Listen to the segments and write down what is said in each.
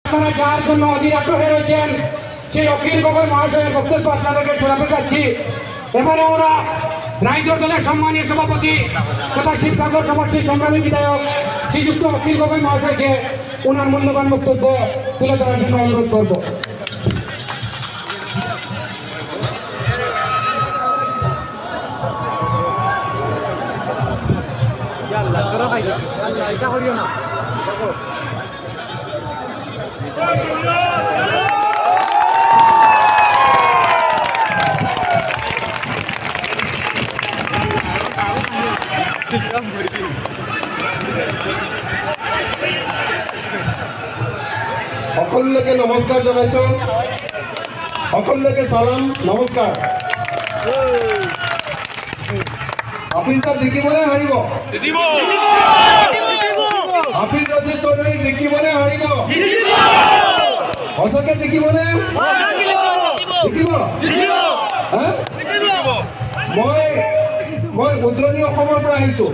আপনারা যার জন্য অধীর আগ্রহে রয়েছেন সেই অখিল গগৈ মহাশয়ের বক্তব্য আপনাদেরকে শোনাতে চাচ্ছি। এবারে আমরা রাইজোর দলের সম্মানীয় সভাপতি তথা শিবসাগর সমষ্টির সংগ্রামী বিধায়ক শ্রীযুক্ত অখিল গগৈ মহাশয়কে ওনার মূল্যবান বক্তব্য তুলে ধরার জন্য অনুরোধ করব। সকলোকে নমস্কাৰ জনাইছোঁ। সকলোকে সালাম নমস্কাৰ। হাফিজ জিকিবনে হাৰিব? হাফিজ ৰচিদ চৌধুৰী জিকিবনে হাৰিব? সঁচাকে জিকিবনে? জিকিব? মই উজনি অসমৰ পৰা আহিছোঁ।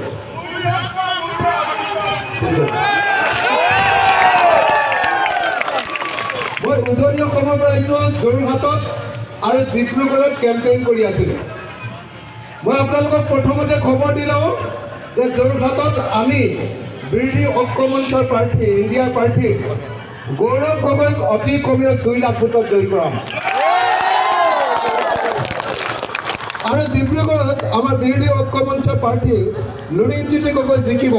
মই উজনি অসমৰ পৰা আহিছোঁ। যোৰহাটত আৰু ডিব্ৰুগড়ত কেম্পেইন কৰি আছিলোঁ। মই আপোনালোকক প্ৰথমতে খবৰ দি লওঁ যে যোৰহাটত আমি বিৰোধী ঐক্য মঞ্চৰ প্ৰাৰ্থী ইণ্ডিয়াৰ প্ৰাৰ্থী গৌৰৱ গগৈক অতি কমেও 2 লাখ ভোটত জয়ী কৰাম। আৰু ডিব্ৰুগড়ত আমাৰ বিৰোধী ঐক্য মঞ্চৰ প্ৰাৰ্থী লুৰিণজ্যোতি গগৈ জিকিব,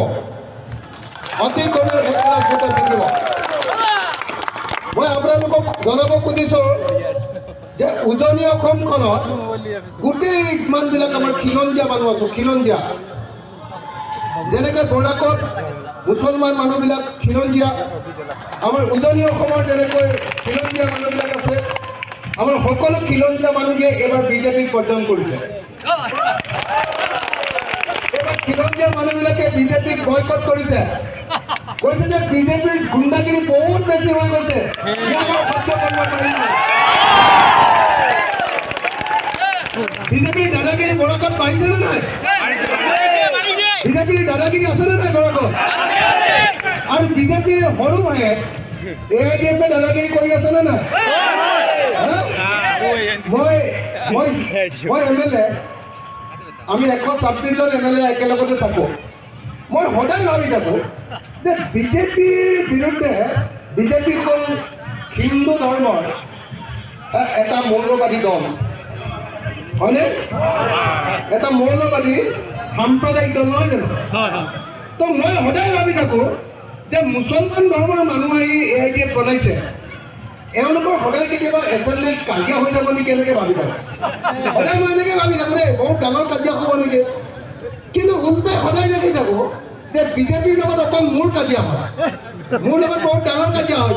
অতি কমেও 1 লাখ ভোটত জিকিব। মই আপোনালোকক জনাব খুজিছোঁ যে উজনি অসমখনত গোটেই যিমানবিলাক আমাৰ খিলঞ্জীয়া মানুহ আছোঁ, খিলঞ্জীয়া যেনেকৈ বৰাকত মুছলমান মানুহবিলাক খিলঞ্জীয়া, আমাৰ উজনি অসমৰ যেনেকৈ খিলঞ্জীয়া মানুহবিলাক আছে, আমাৰ সকলো খিলঞ্জীয়া মানুহে এইবাৰ বিজেপিক বৰ্জন কৰিছে। এইবাৰ খিলঞ্জীয়া মানুহবিলাকে বিজেপিক বয়কট কৰিছে, কৈছে যে বিজেপিৰ গুণ্ডাগিৰি বহুত বেছি হৈ গৈছে, আমাৰ সহ্য কৰিব পাৰিব। বিজেপিৰ দাদাগিৰি বৰাকত পাৰিছেনে নাই? বিজেপিৰ দাদাগিৰি আছেনে নাই বৰাকত? আৰু বিজেপিৰ সৰু ভাইয়ে AIDF দাদাগিৰি কৰি আছেনে নাই? মই MLA, আমি 126 জন MLA একেলগতে থাকোঁ। মই সদায় ভাবি থাকোঁ যে বিজেপিৰ বিৰুদ্ধে বিজেপি হ'ল হিন্দু ধৰ্মৰ এটা মৌলবাদী দল, হয়নে? এটা মৌলবাদী সাম্প্ৰদায়িক দল নহয় জানো? তো মই সদায় ভাবি থাকোঁ যে মুছলমান ধৰ্মৰ মানুহ আহি AIDF বনাইছে, এওঁলোকৰ সদায় কেতিয়াবা এছেম্বলিত কাজিয়া হৈ যাব নেকি এনেকৈ ভাবি থাকোঁ। সদায় মই এনেকৈ ভাবি থাকোঁ দেই, বহুত ডাঙৰ কাজিয়া হ'ব নেকি। কিন্তু উল্টাই সদায় দেখি থাকোঁ যে বিজেপিৰ লগত অকল মোৰ কাজিয়া হয়, মোৰ লগত বহুত ডাঙৰ কাজিয়া হয়,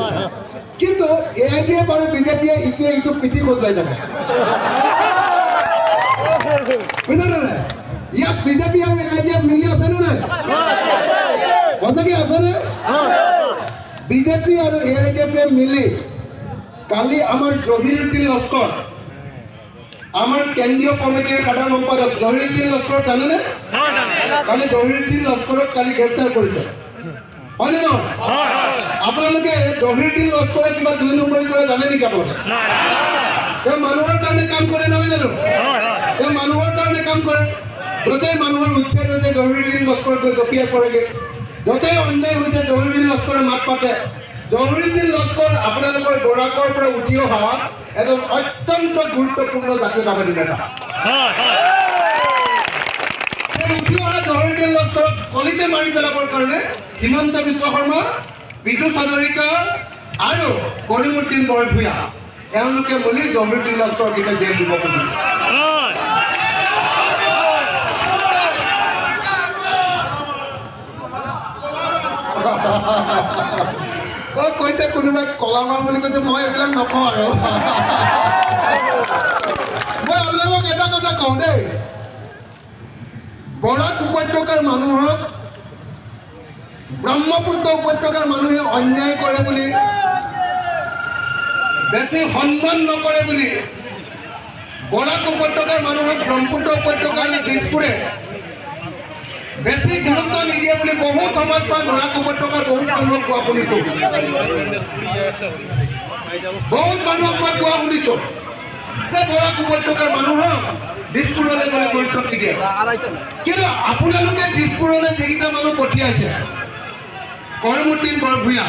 কিন্তু AIDF আৰু বিজেপিয়ে ইটোৱে ইটোক পিঠি খজুৱাই থাকে। বুজিছেনে নাই? ইয়াত বিজেপি আৰু AIDF মিলি আছেনে নাই? সঁচাকৈ আছেনে? বিজেপি আৰু AIDF মিলি কালি আমাৰ জহিৰুদ্দিন লস্কৰ, আমাৰ কেন্দ্ৰীয় কমিটিৰ সাধাৰণ সম্পাদক জহিৰুদ্দিন লস্কৰ জানেনে? কালি জহিৰুদ্দিন লস্কৰক কালি গ্ৰেপ্তাৰ কৰিছে, হয়নে নহয়? আপোনালোকে জহিৰুদ্দিন লস্কৰে কিবা 2 নম্বৰী কৰে জানে নেকি? আপোনালোকে তেওঁ মানুহৰ কাৰণে কাম কৰে নহয় জানো? তেওঁ মানুহৰ কাৰণে কাম কৰে। য'তেই মানুহৰ উচ্ছেদ হৈছে জহিৰুদ্দিন লস্কৰ গৈ জঁপিয়াই পৰেগৈ, য'তেই অন্যায় হৈছে জহিৰুদ্দিন লস্কৰে মাত পাতে। জহিৰুদ্দিন লস্কৰ আপোনালোকৰ বৰাকৰ পৰা উঠি অহা এজন অত্যন্ত গুৰুত্বপূৰ্ণ জাতীয়তাবাদী নেতা। উঠি অহা জহিৰুদ্দিন লস্কৰক কলিতে মাৰি পেলাবৰ কাৰণে হিমন্ত বিশ্ব শৰ্মা, বিজু হাজৰিকা আৰু কৰিমুদ্দিন বৰভূঞা এওঁলোকে মিলি জহিৰুদ্দিন লস্কৰক এতিয়া জেল দিব খুজিছে। কৈছে কোনোবাই কলামাল বুলি কৈছে, মই এইবিলাক নকওঁ আৰু। মই আপোনালোকক এটা কথা কওঁ দেই, বৰাক উপত্যকাৰ মানুহক ব্ৰহ্মপুত্ৰ উপত্যকাৰ মানুহে অন্যায় কৰে বুলি, বেছি সন্মান নকৰে বুলি, বৰাক উপত্যকাৰ মানুহক ব্ৰহ্মপুত্ৰ উপত্যকাৰ দিছপুৰে বেছি গুৰুত্ব নিদিয়ে বুলি বহুত সময়ত মই বৰাক উপত্যকাৰ বহুত মানুহক কোৱা শুনিছোঁ। বহুত মানুহক মই কোৱা শুনিছোঁ যে বৰাক উপত্যকাৰ মানুহক দিছপুৰলৈ গ'লে গুৰুত্ব নিদিয়ে। কিন্তু আপোনালোকে দিছপুৰলৈ যিকেইটা মানুহ পঠিয়াইছে, কৰিমুদ্দিন বৰভূঞা,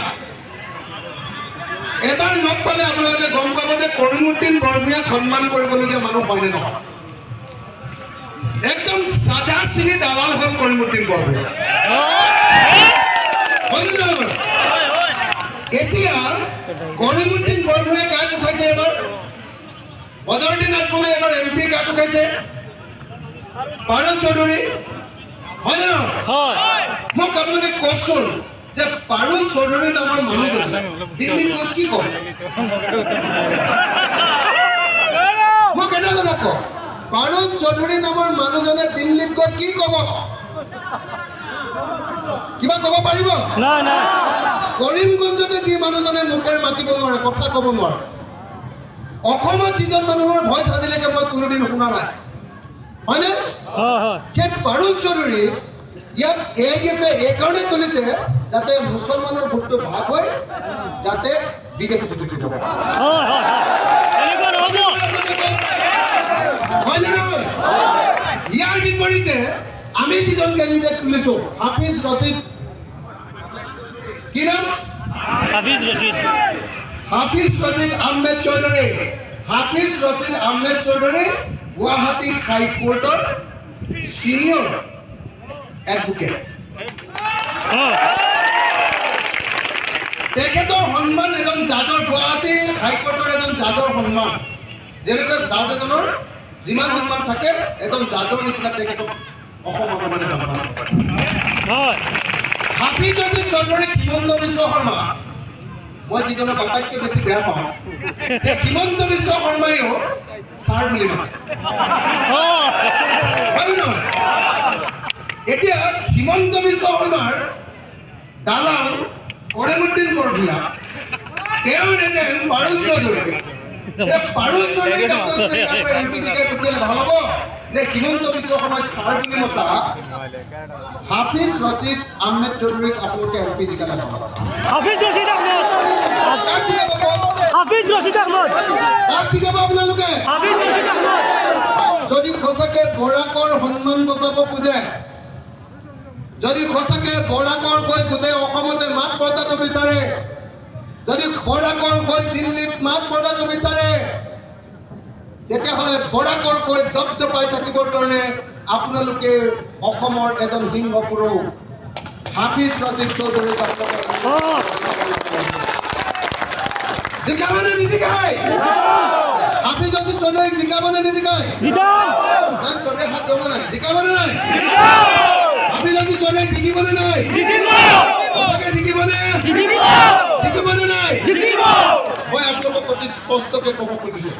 এবাৰ লগ পালে আপোনালোকে গম পাব যে কৰিমুদ্দিন বৰভূঞাক সন্মান কৰিবলগীয়া মানুহ হয়নে নহয়। একদম চাদা চিনি দালাল হ'ল কৰিমুদ্দিন বৰভূঞা। এতিয়া কৰিমুদ্দিন বৰভূঞাই কাক উঠাইছে এবাৰ? বদৰুদ্দিন আজমলে এবাৰ MP কাক উঠাইছে? পাৰুল চৌধুৰী, হয়নে নহয়? মোক আপোনালোকে কওকচোন যে পাৰুল চৌধুৰী নামৰ মানুহজনে দিল্লীত গৈ কি কয়? মোক এটা কথা কওক, পাৰুল চৌধুৰী নামৰ মানুহজনে দিল্লীত গৈ কি ক'ব? কিবা ক'ব পাৰিব? কৰিমগঞ্জতে যি মানুহজনে মুখেৰে মাতিব নোৱাৰে, কথা ক'ব নোৱাৰে, অসমত যিজন মানুহৰ ভইচ আজিলৈকে মই কোনোদিন শুনা নাই, হয়নে? সেই পাৰুল চৌধুৰী ইয়াত AIDF-এ এইকাৰণে তুলিছে যাতে মুছলমানৰ ভোটটো ভাগ হয়, যাতে বিজেপিটো জিকিব পাৰে। হয়নে নহয়? ইয়াৰ বিপৰীতে আমি যিজন কেণ্ডিডেট তুলিছোঁ, হাফিজ ৰছিদ, কি নাম? হাফিজ ৰছিদ আহমেদ চৌধুৰী। হাফিজ ৰছিদ আহমেদ চৌধুৰী গুৱাহাটী হাইকোৰ্টৰ চিনিয়ৰ এডভোকেট। তেখেতৰ সন্মান এজন জাজৰ, গুৱাহাটী হাইকোৰ্টৰ এজন জাজৰ সন্মান, যেনেকৈ জাজ এজনৰ যিমান সন্মান থাকে এজন জাজৰ নিচিনা তেখেতক অসমৰ মানুহে সন্মান কৰে। হাফিজ ৰছিদ চৌধুৰী হিমন্ত বিশ্ব শৰ্মা, মই যিজনক আটাইতকৈ বেছি বেয়া পাওঁ, সেই হিমন্ত বিশ্ব শৰ্মাইও ছাৰ বুলি মাতে, হয় নহয়? এতিয়া হিমন্ত বিশ্ব শৰ্মাৰ দালাল কৰিমুদ্দিন বৰভূঞা, তেওঁৰ এজেণ্ট পাৰুল চৌধুৰী। পাৰুল চৌধুৰীক আপোনালোকে MP টিকেট পঠিয়ালে ভাল হ'ব নে হিমন্ত বিশ্ব শৰ্মাই ছাৰ বুলি মতা হাফিজ ৰছিদ আহমেদ চৌধুৰীক আপোনালোকে MP টিকেট ভাল হ'ব? আপোনালোকে যদি সঁচাকে বৰাকৰ সন্মান বচাব খোজে, যদি সঁচাকে বৰাকৰ হৈ গোটেই অসমতে মাত মতাটো বিচাৰে, যদি বৰাকৰ হৈ দিল্লীত মাত মতাটো বিচাৰে, তেতিয়াহ'লে বৰাকৰ হৈ দপদপাই থাকিবৰ কাৰণে আপোনালোকে অসমৰ এজন সিংহ পুৰুষ হাফিজ ৰছিদ চৌধুৰীক জিকাবনে নিজিকায়? হাফিজ ৰছিদ চৌধুৰীক জিকাবনে নিজিকায়? চবে হাত দিব নাই, জিকাবনে নাই? হাফিজ ৰছিদ চৌধুৰীক জিকিবনে নাই? সঁচাকে জিকিবনে? জিকিবনে নাই? মই আপোনালোকক অতি স্পষ্টকৈ ক'ব খুজিছোঁ,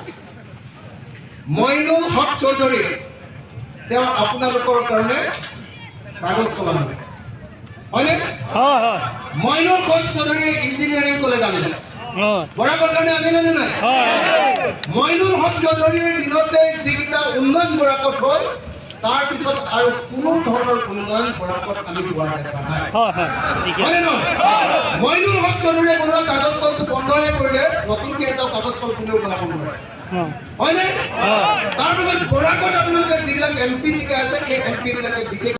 মইনুল হক চৌধুৰী তেওঁ আপোনালোকৰ কাৰণে কাগজ কলম দিলে, হয়নে? মইনুল হক চৌধুৰী ইঞ্জিনিয়াৰিং কলেজ আনিলে, বৰাকৰ কাৰণে আনিলে নে নাই? মইনুল হক চৌধুৰীৰ দিনতে যিকেইটা উন্নয়ন বৰাকত হ'ল, তাৰপিছত আৰু কোনো ধৰণৰ উন্নয়ন বৰাকত আমি হোৱা দেখা নাই, হয়নে নহয়? মইনুল হক চৌধুৰীয়ে বনোৱা কাগজ কলটো বন্ধহে কৰিলে, নতুনকৈ এটা কাগজ কল কোনেও বনাব নোৱাৰে, হয়নে? তাৰপিছত বৰাকত আপোনালোকে যিবিলাক MP জিকাই আছে, সেই MP বিলাকে বিশেষ